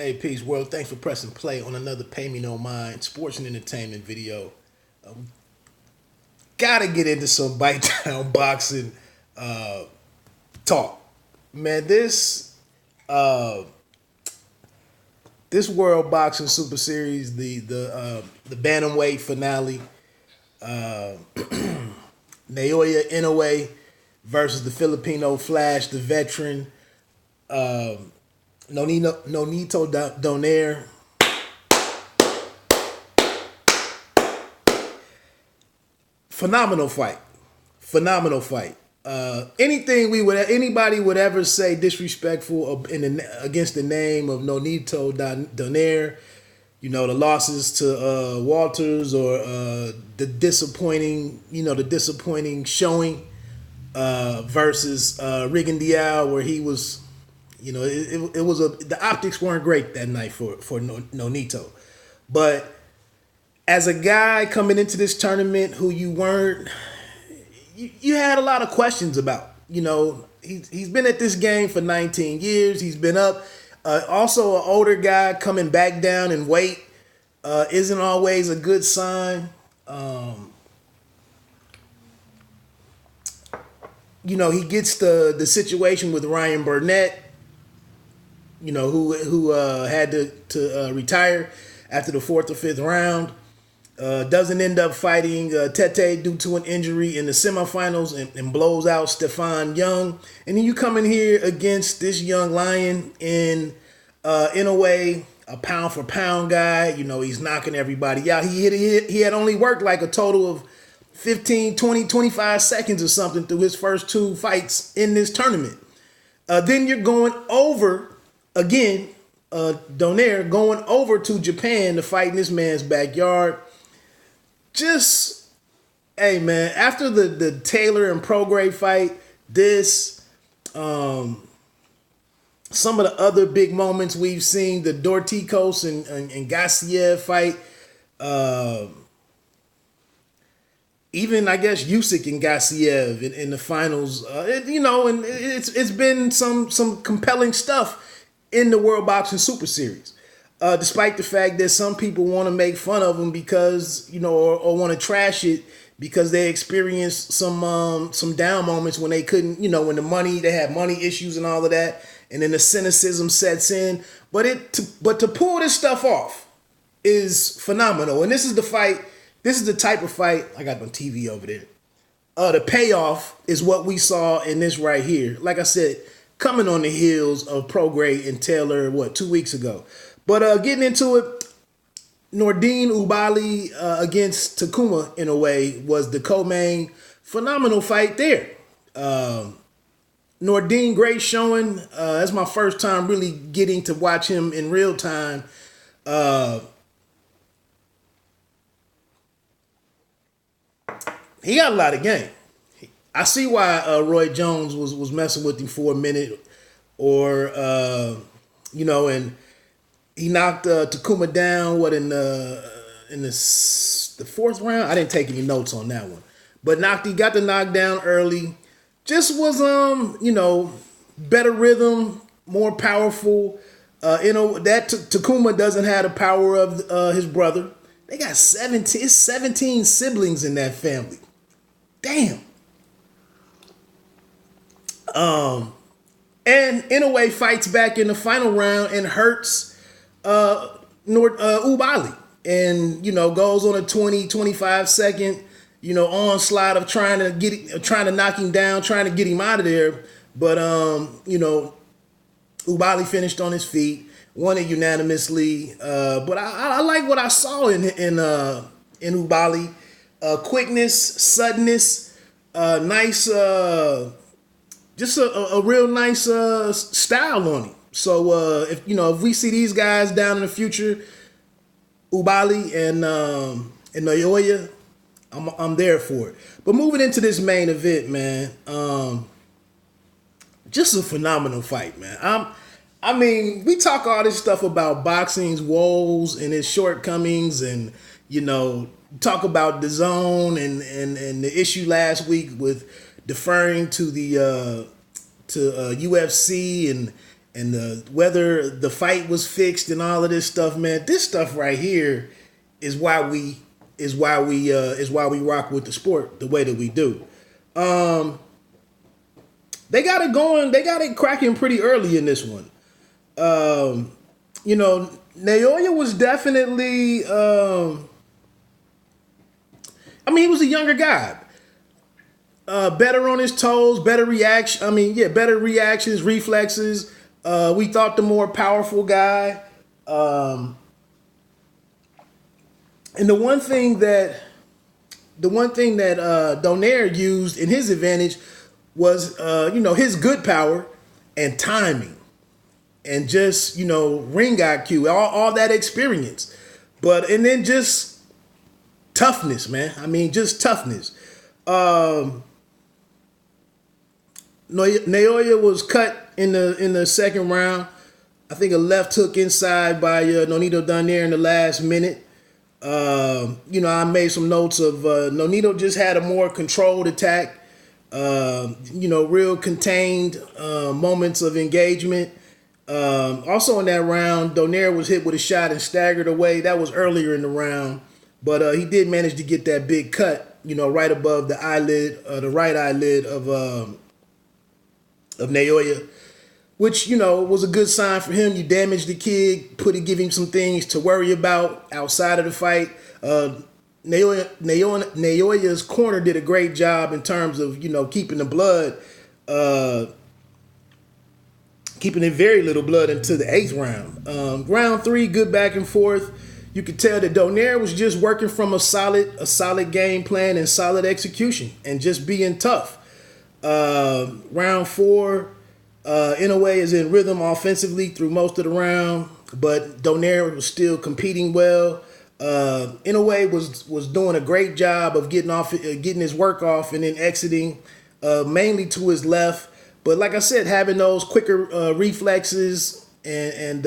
Hey, peace, world. Thanks for pressing play on another Pay Me No Mind sports and entertainment video. Gotta get into some bite down boxing talk, man. This World Boxing Super Series, the bantamweight finale, Naoya Inoue versus the Filipino Flash, the veteran, Nonito Donaire. Phenomenal fight. Phenomenal fight. Anybody would ever say disrespectful against the name of Nonito Donaire, the losses to Walters or the disappointing showing versus Rigon Dial, where he was, the optics weren't great that night for Nonito, but as a guy coming into this tournament who you had a lot of questions about. He's been at this game for 19 years. He's been up. Also, an older guy coming back down in weight isn't always a good sign. He gets the situation with Ryan Burnett, who had to retire after the fourth or fifth round. Doesn't end up fighting Tete due to an injury in the semifinals and blows out Stefan Young. And then you come in here against this young lion in a way, a pound for pound guy. He's knocking everybody out. He had only worked like a total of 15, 20, 25 seconds or something through his first two fights in this tournament. Then you're going over again, Donaire going over to Japan to fight in this man's backyard. Just, hey man, after the Taylor and Prograis fight, some of the other big moments we've seen, the Dorticos and Gassiev fight, even I guess Usyk and Gassiev in the finals, and it's been some compelling stuff in the World Boxing Super Series. Despite the fact that some people want to make fun of them because, or want to trash it because they experienced some down moments when they couldn't, when they had money issues and all of that, and then the cynicism sets in. But to pull this stuff off is phenomenal. And this is the fight. This is the type of fight I got on TV over there. The payoff is what we saw in this right here. Like I said, coming on the heels of Prograis and Taylor, 2 weeks ago. But getting into it, Nordine Ubali against Takuma Inoue was the co-main. Phenomenal fight there. Nordine, great showing. That's my first time really getting to watch him in real time. He got a lot of game. I see why Roy Jones was messing with him for a minute, or and he knocked Takuma down. In the fourth round? I didn't take any notes on that one, but got the knockdown early. Just was better rhythm, more powerful. That Takuma doesn't have the power of his brother. They got 17 siblings in that family. Damn. And Inoue fights back in the final round and hurts Ubali, and goes on a 20-25 second onslaught of trying to knock him down, trying to get him out of there. But Ubali finished on his feet, won it unanimously. But I like what I saw in Ubali. Quickness, suddenness, nice, just a real nice style on him. So if we see these guys down in the future, Ubali and Naoya, I'm there for it. But moving into this main event, man, just a phenomenal fight, man. We talk all this stuff about boxing's woes and its shortcomings, and talk about the zone and the issue last week with deferring to the UFC and whether the fight was fixed and all of this stuff, man. This stuff right here is why we rock with the sport the way that we do. They got it going. They got it cracking pretty early in this one. Naoya was definitely. He was a younger guy. Better on his toes, better reaction. Better reactions, reflexes. We thought the more powerful guy. And the one thing that Donaire used in his advantage was his good power and timing and just ring IQ, all that experience, and then just toughness, man. Just toughness. Naoya was cut in the second round. I think a left hook inside by Nonito Donaire in the last minute. I made some notes of Nonito just had a more controlled attack. Real contained moments of engagement. Also in that round, Donaire was hit with a shot and staggered away. That was earlier in the round, but he did manage to get that big cut, right above the eyelid, the right eyelid of Naoya, which was a good sign for him. You damaged the kid, give him some things to worry about outside of the fight. Naoya's corner did a great job in terms of keeping the blood, keeping it very little blood into the 8th round. Round 3, good back and forth. You could tell that Donaire was just working from a solid game plan and solid execution and just being tough. Round 4, Inoue is in rhythm offensively through most of the round, but Donaire was still competing well. Inoue was doing a great job of getting his work off and then exiting, mainly to his left. But like I said, having those quicker reflexes and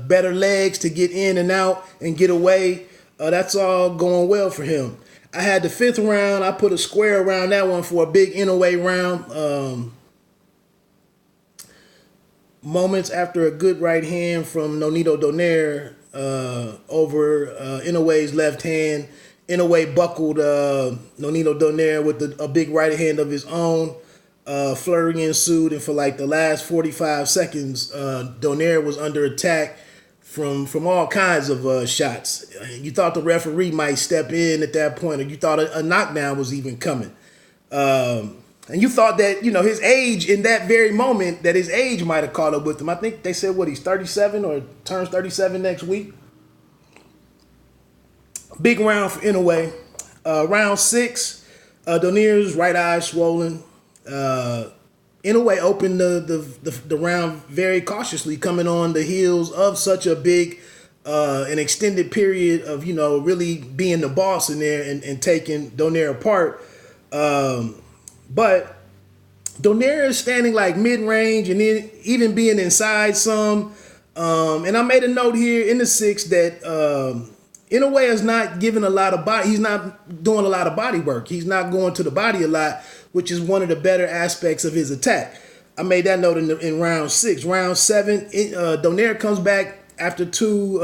better legs to get in and out and get away, that's all going well for him. I had the 5th round. I put a square around that one for a big Inoue round. Moments after a good right hand from Nonito Donaire over Inoue's left hand. Inoue buckled Nonito Donaire with a big right hand of his own. Flurry ensued, and for like the last 45 seconds, Donaire was under attack from all kinds of shots. You thought the referee might step in at that point, or you thought a knockdown was even coming. And you thought that, his age in that very moment, that his age might have caught up with him. I think they said, he's 37 or turns 37 next week. Big round for Inoue. Round 6, Donaire's right eye swollen. Inoue opened the round very cautiously, coming on the heels of such a big, an extended period of, really being the boss in there and taking Donaire apart. But Donaire is standing like mid-range and then even being inside some. And I made a note here in the 6th that Inoue is not giving a lot of body. He's not doing a lot of body work. He's not going to the body a lot, which is one of the better aspects of his attack. I made that note in round 6. Round 7, Donaire comes back after two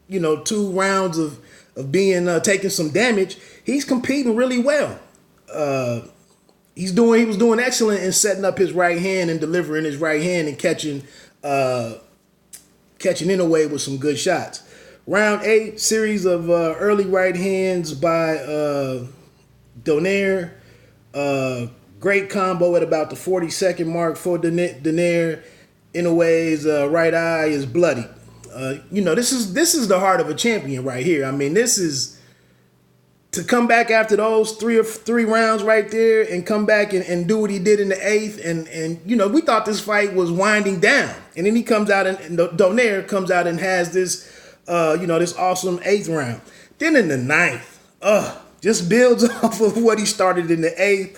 rounds of being taking some damage. He's competing really well. He was doing excellent in setting up his right hand and delivering his right hand and catching Inoue with some good shots. Round 8, series of early right hands by Donaire. Great combo at about the 40-second mark for Donaire. Inoue's right eye is bloody. This is the heart of a champion right here. This is to come back after those three rounds right there and come back and do what he did in the 8th. And we thought this fight was winding down. And then he comes out and Donaire comes out and has this, this awesome 8th round. Then in the 9th, just builds off of what he started in the 8th.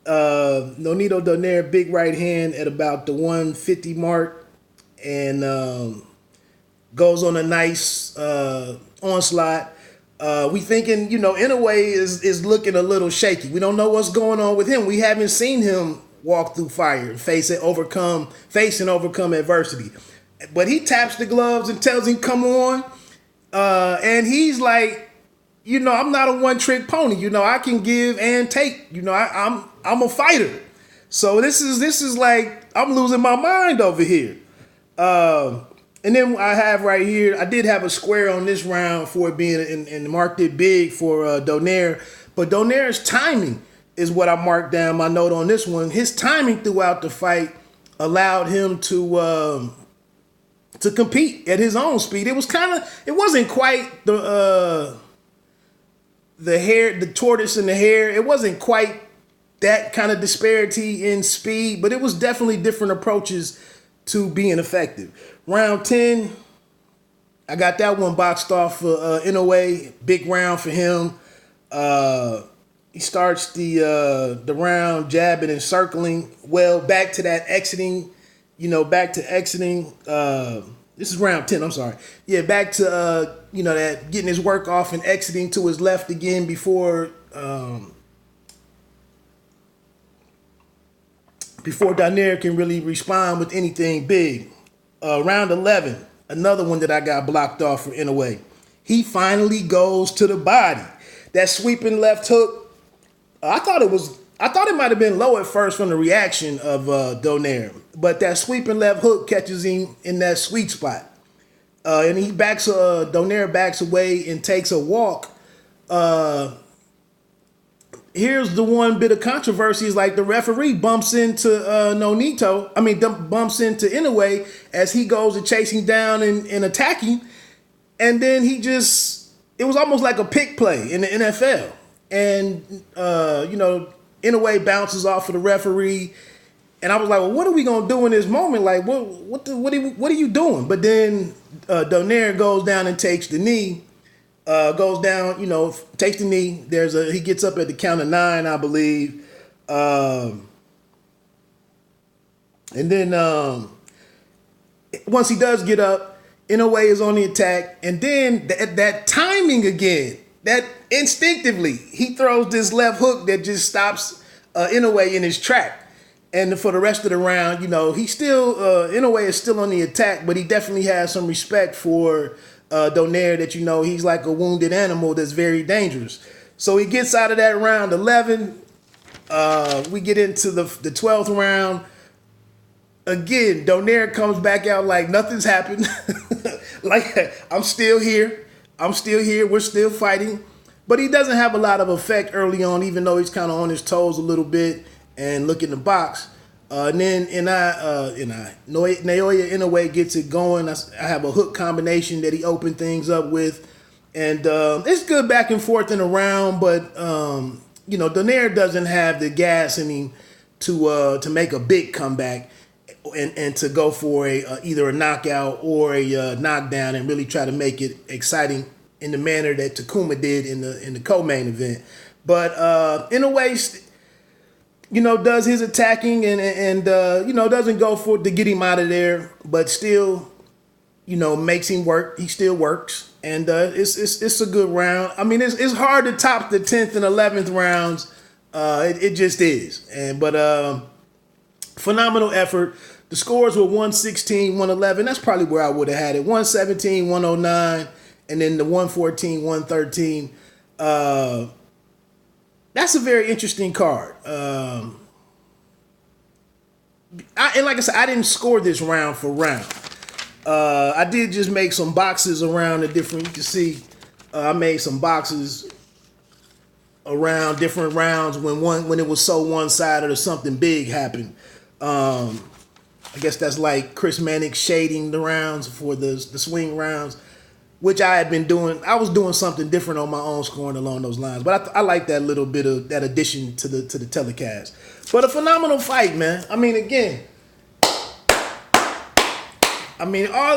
Nonito Donaire, big right hand at about the 150 mark, and goes on a nice onslaught. We thinking, Inoue is looking a little shaky. We don't know what's going on with him. We haven't seen him walk through fire, face and overcome adversity. But he taps the gloves and tells him, "Come on," and he's like, I'm not a one-trick pony. I can give and take. I'm a fighter. So this is like I'm losing my mind over here. And then I have right here, I did have a square on this round for it being, and marked it big for Donaire. But Donaire's timing is what I marked down my note on this one. His timing throughout the fight allowed him to compete at his own speed. It wasn't quite the tortoise and the hare. It wasn't quite that kind of disparity in speed, but it was definitely different approaches to being effective. Round 10, I got that one boxed off for Inoue. Big round for him. He starts the round jabbing and circling. Well, back to that exiting. This is round 10, I'm sorry. Yeah, back to, that getting his work off and exiting to his left again before Donaire can really respond with anything big. Round 11, another one that I got blocked off for Inoue. He finally goes to the body. That sweeping left hook, I thought it might have been low at first from the reaction of Donaire, but that sweeping left hook catches him in that sweet spot. And Donaire backs away and takes a walk. Here's the one bit of controversy is like the referee bumps into bumps into Inoue as he goes to chase him down and attacking. And then it was almost like a pick play in the NFL. And, Inoue bounces off of the referee. And I was like, well, what are we going to do in this moment? Like, what are you doing? But then Donaire goes down and takes the knee. Takes the knee. He gets up at the count of 9, I believe. And then once he does get up, Inoue is on the attack. And then that timing again, that instinctively, he throws this left hook that just stops Inoue in his track. And for the rest of the round, Inoue is still on the attack, but he definitely has some respect for Donaire that he's like a wounded animal that's very dangerous. So he gets out of that round 11. We get into the 12th round. Again, Donaire comes back out like nothing's happened. Like, I'm still here. We're still fighting. But he doesn't have a lot of effect early on, even though he's kind of on his toes a little bit and look in the box. And then Naoya Inoue gets it going. I have a hook combination that he opened things up with. And it's good back and forth in a round, but Donaire doesn't have the gas in him to make a big comeback and to go for either a knockout or a knockdown and really try to make it exciting in the manner that Takuma did in the co-main event. But Inoue does his attacking and doesn't go for it to get him out of there, but still, makes him work. He still works, and it's a good round. I mean, it's hard to top the 10th and 11th rounds. It just is, but phenomenal effort. The scores were 116, 111. That's probably where I would have had it. 117, 109, and then the 114, 113. That's a very interesting card. And like I said, I didn't score this round for round. I did just make some boxes around the different. You can see I made some boxes around different rounds when it was so one-sided or something big happened. I guess that's like Chris Mannix shading the rounds for the swing rounds, which I had been doing. I was doing something different on my own scoring along those lines. But I like that little bit of that addition to the telecast. But a phenomenal fight, man. I mean, again, all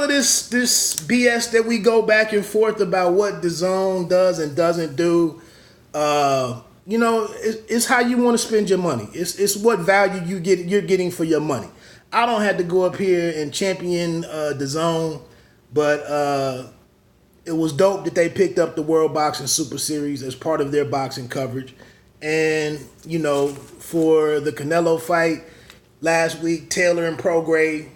of this BS that we go back and forth about what the zone does and doesn't do, it's how you want to spend your money. It's what value you're getting for your money. I don't have to go up here and champion the zone, but it was dope that they picked up the World Boxing Super Series as part of their boxing coverage. And, for the Canelo fight last week, Taylor and Prograis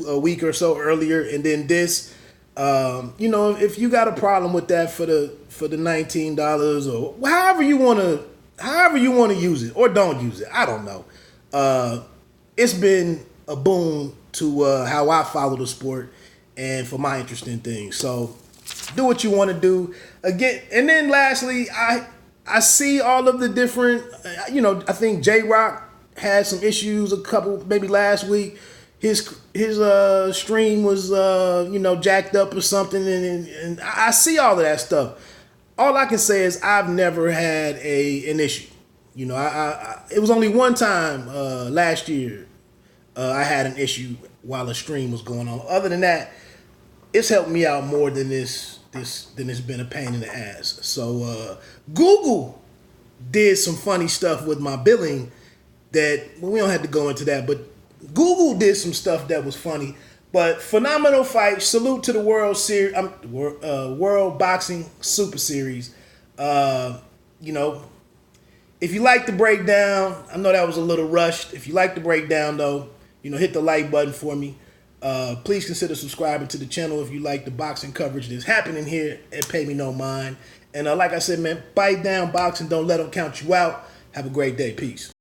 a week or so earlier, and then this. If you got a problem with that for the $19 or however you want to use it or don't use it, I don't know. It's been a boon to how I follow the sport and for my interest in things. So do what you want to do. Again, and then lastly, I see all of the different. I think J Rock had some issues maybe last week. His stream was jacked up or something, and I see all of that stuff. All I can say is I've never had an issue. It was only one time last year I had an issue while a stream was going on. Other than that, it's helped me out more than it's been a pain in the ass. So Google did some funny stuff with my billing that we don't have to go into that, but Google did some stuff that was funny. But phenomenal fight. Salute to the World Boxing Super Series. If you like the breakdown, I know that was a little rushed. If you like the breakdown, though, hit the like button for me. Please consider subscribing to the channel if you like the boxing coverage that's happening here at Pay Me No Mind. And like I said, man, bite down boxing. Don't let them count you out. Have a great day. Peace.